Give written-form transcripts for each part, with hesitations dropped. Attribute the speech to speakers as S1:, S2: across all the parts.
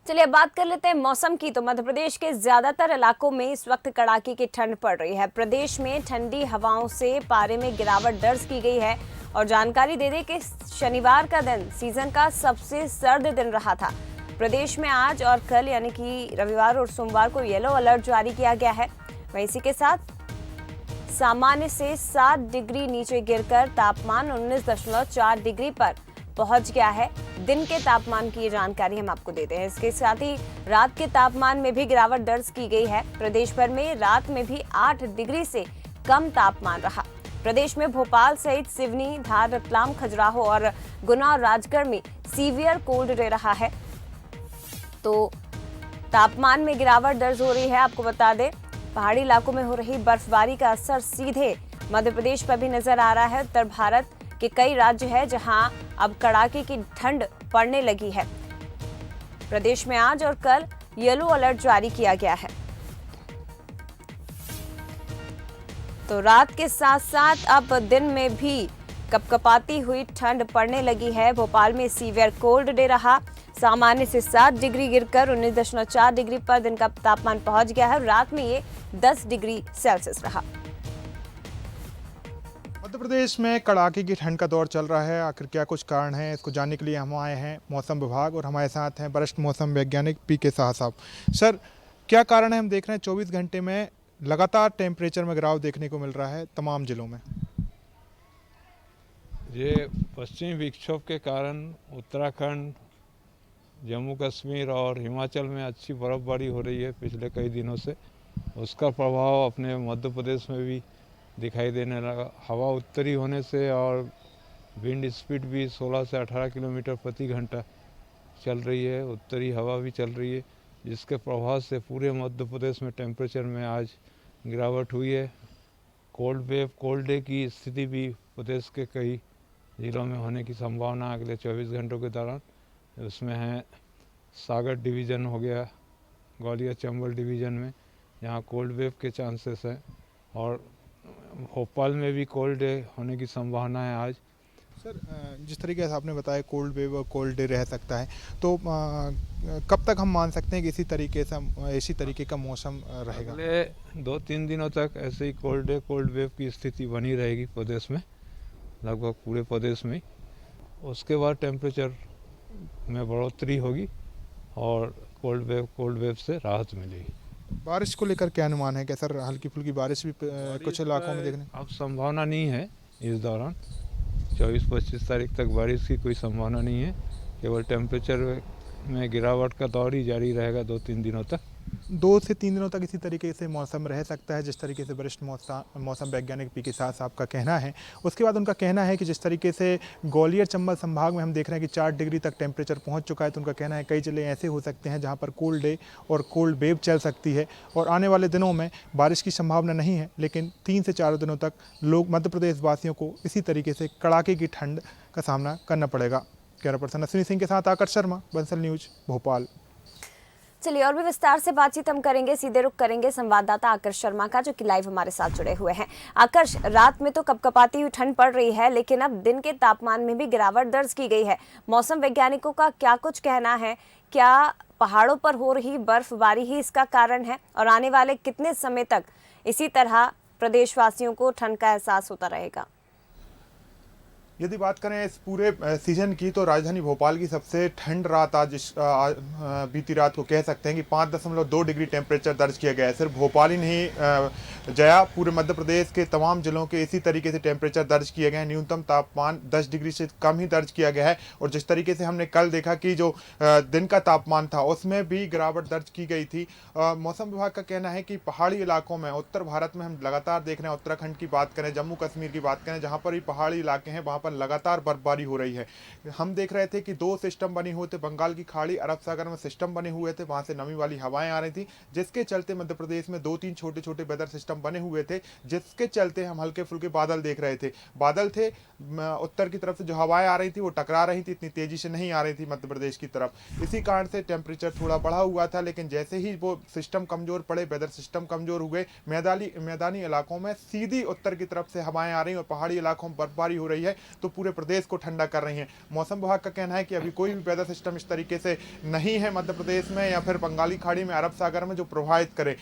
S1: चलिए अब बात कर लेते हैं मौसम की। तो मध्य प्रदेश के ज्यादातर इलाकों में इस वक्त कड़ाके की ठंड पड़ रही है। प्रदेश में ठंडी हवाओं से पारे में गिरावट दर्ज की गई है। और जानकारी दे दें कि शनिवार का दिन सीजन का सबसे सर्द दिन रहा था। प्रदेश में आज और कल यानी कि रविवार और सोमवार को येलो अलर्ट जारी किया गया है। वहीं इसी के साथ सामान्य से 7 डिग्री नीचे गिरकर तापमान 19.4 डिग्री पर पहुंच गया है। दिन के तापमान की ये जानकारी हम आपको देते हैं। इसके साथ ही रात के तापमान में भी गिरावट दर्ज की गई है। प्रदेश भर में रात में भी 8 डिग्री से कम तापमान रहा। प्रदेश में भोपाल सहित सिवनी, धार, रतलाम, खजुराहो और गुना और राजगढ़ में सीवियर कोल्ड डे रहा है। तो तापमान में गिरावट दर्ज हो रही है। आपको बता दें, पहाड़ी इलाकों में हो रही बर्फबारी का असर सीधे मध्य प्रदेश पर भी नजर आ रहा है। उत्तर भारत के कई राज्य हैं जहां अब कड़ाके की ठंड पड़ने लगी है। प्रदेश में आज और कल येलो अलर्ट जारी किया गया है। तो रात के साथ साथ अब दिन में भी कपकपाती हुई ठंड पड़ने लगी है। भोपाल में सीवियर कोल्ड डे रहा। सामान्य से 7 डिग्री गिरकर 19.4 डिग्री पर दिन का तापमान पहुंच गया है। रात में ये 10 डिग्री सेल्सियस रहा।
S2: मध्य प्रदेश में कड़ाके की ठंड का दौर चल रहा है। आखिर क्या कुछ कारण है, इसको जानने के लिए हम आए हैं मौसम विभाग और हमारे साथ हैं वरिष्ठ मौसम वैज्ञानिक पीके साहा साहब। सर, क्या कारण है? हम देख रहे हैं 24 घंटे में लगातार टेम्परेचर में गिरावट देखने को मिल रहा है तमाम जिलों में।
S3: ये पश्चिमी विक्षोभ के कारण उत्तराखंड, जम्मू कश्मीर और हिमाचल में अच्छी बर्फबारी हो रही है पिछले कई दिनों से। उसका प्रभाव अपने मध्य प्रदेश में भी दिखाई देने लगा। हवा उत्तरी होने से और विंड स्पीड भी 16 से 18 किलोमीटर प्रति घंटा चल रही है। उत्तरी हवा भी चल रही है, जिसके प्रभाव से पूरे मध्य प्रदेश में टेम्परेचर में आज गिरावट हुई है। कोल्ड वेव, कोल्ड डे की स्थिति भी प्रदेश के कई जिलों में होने की संभावना अगले 24 घंटों के दौरान। उसमें है सागर डिवीज़न हो गया, ग्वालियर चंबल डिवीज़न में, जहाँ कोल्ड वेव के चांसेस हैं। और भोपाल में भी कोल्ड डे होने की संभावना है आज।
S2: सर, जिस तरीके से आपने बताया कोल्ड वेव और कोल्ड डे रह सकता है, तो कब तक हम मान सकते हैं कि इसी तरीके का मौसम रहेगा?
S3: अगले 2-3 दिनों तक ऐसे ही कोल्ड डे, कोल्ड वेव की स्थिति बनी रहेगी प्रदेश में, लगभग पूरे प्रदेश में। उसके बाद टेम्परेचर में बढ़ोतरी होगी और कोल्ड वेव से राहत मिलेगी।
S2: बारिश को लेकर क्या अनुमान है? क्या सर हल्की फुल्की बारिश भी कुछ इलाकों में देखने?
S3: अब संभावना नहीं है इस दौरान। 24-25 तारीख तक बारिश की कोई संभावना नहीं है। केवल टेम्परेचर में गिरावट का दौर ही जारी रहेगा 2-3 दिनों तक।
S2: 2 से 3 दिनों तक इसी तरीके से मौसम रह सकता है, जिस तरीके से वरिष्ठ मौसम वैज्ञानिक पीके साहा साहब का कहना है। उसके बाद उनका कहना है कि जिस तरीके से ग्वालियर चंबल संभाग में हम देख रहे हैं कि 4 डिग्री तक टेम्परेचर पहुंच चुका है, तो उनका कहना है कई जिले ऐसे हो सकते हैं जहां पर कोल्ड डे और कोल्ड वेव चल सकती है। और आने वाले दिनों में बारिश की संभावना नहीं है, लेकिन 3 से 4 दिनों तक लोग मध्य प्रदेश वासियों को इसी तरीके से कड़ाके की ठंड का सामना करना पड़ेगा। कैमरा पर्सन अश्विनी सिंह के साथ आकर्ष शर्मा, बंसल न्यूज, भोपाल।
S1: चलिए और भी विस्तार से बातचीत हम करेंगे। सीधे रुख करेंगे संवाददाता आकर्ष शर्मा का, जो कि लाइव हमारे साथ जुड़े हुए हैं। आकर्ष, रात में तो कपकपाती हुई ठंड पड़ रही है, लेकिन अब दिन के तापमान में भी गिरावट दर्ज की गई है। मौसम वैज्ञानिकों का क्या कुछ कहना है? क्या पहाड़ों पर हो रही बर्फबारी ही इसका कारण है? और आने वाले कितने समय तक इसी तरह प्रदेशवासियों को ठंड का एहसास होता रहेगा?
S2: यदि बात करें इस पूरे सीजन की, तो राजधानी भोपाल की सबसे ठंड रात आज बीती रात को कह सकते हैं कि 5.2 डिग्री टेम्परेचर दर्ज किया गया है। सिर्फ भोपाल ही नहीं जया, पूरे मध्य प्रदेश के तमाम जिलों के इसी तरीके से टेम्परेचर दर्ज किए गए हैं। न्यूनतम तापमान 10 डिग्री से कम ही दर्ज किया गया है। और जिस तरीके से हमने कल देखा कि जो दिन का तापमान था उसमें भी गिरावट दर्ज की गई थी। मौसम विभाग का कहना है कि पहाड़ी इलाकों में, उत्तर भारत में हम लगातार देख रहे हैं, उत्तराखंड की बात करें, जम्मू कश्मीर की बात करें, जहाँ पर भी पहाड़ी इलाके हैं वहाँ पर लगातार बर्फबारी हो रही है। हम देख रहे थे कि 2 सिस्टम बने हुए थे, बंगाल की खाड़ी, अरब सागर में सिस्टम बने हुए थे, वहां से नमी वाली हवाएं आ रही थी, जिसके चलते मध्य प्रदेश में 2-3 छोटे छोटे वेदर सिस्टम बने हुए थे, जिसके चलते हम हल्के फुल्के बादल देख रहे थे। बादल थे, उत्तर की तरफ से जो हवाएं आ रही थी वो टकरा रही थी, इतनी तेजी से नहीं आ रही थी मध्य प्रदेश की तरफ। इसी कारण से टेम्परेचर थोड़ा बढ़ा हुआ था, लेकिन जैसे ही वो सिस्टम कमजोर पड़े, वेदर सिस्टम कमजोर हुए, मैदानी इलाकों में सीधी उत्तर की तरफ से हवाएं आ रही और पहाड़ी इलाकों में बर्फबारी हो रही है। तो पूरे प्रदेश को ठंडा कर रही हैं। मौसम विभाग का कहना है कि अभी कोई भी वेदर सिस्टम इस तरीके से नहीं है मध्य प्रदेश में या फिर बंगाली खाड़ी में, अरब सागर में, जो प्रभावित करे।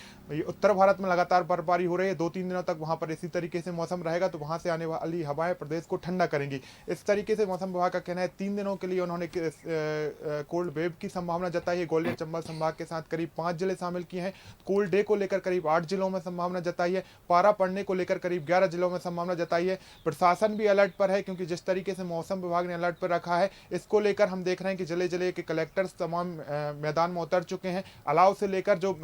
S2: उत्तर भारत में लगातार बर्फबारी हो रही है, 2-3 दिनों तक वहां पर इसी तरीके से मौसम रहेगा, तो वहां से आने वाली हवाएं प्रदेश को ठंडा करेंगी। इस तरीके से मौसम विभाग का कहना है 3 दिनों के लिए उन्होंने कोल्ड वेव की संभावना जताई है। ग्वालियर चंबल संभाग के साथ करीब 5 जिले शामिल किए हैं। कोल्ड डे को लेकर करीब 8 जिलों में संभावना जताई है। पारा पड़ने को लेकर करीब 11 जिलों में संभावना जताई है। प्रशासन भी अलर्ट पर है, क्योंकि जिस तरीके से मौसम विभाग ने अलर्ट पर रखा है, इसको लेकर हम देख रहे हैं कि जिले जिले के कलेक्टर्स तमाम मैदान में उतर चुके हैं। अलाव से लेकर जो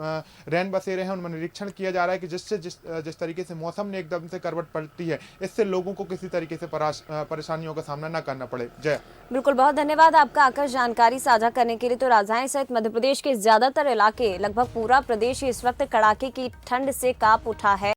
S2: रैन बसेरे हैं उनमें निरीक्षण किया जा रहा है कि जिस तरीके से मौसम ने एकदम से करवट पलटी है, इससे लोगों को किसी तरीके से परेशानियों का सामना न करना पड़े। जय।
S1: बिल्कुल, बहुत धन्यवाद आपका आकर जानकारी साझा करने के लिए। तो राजधानी सहित मध्य प्रदेश के ज्यादातर इलाके, लगभग पूरा प्रदेश इस वक्त कड़ाके की ठंड से कांप उठा है।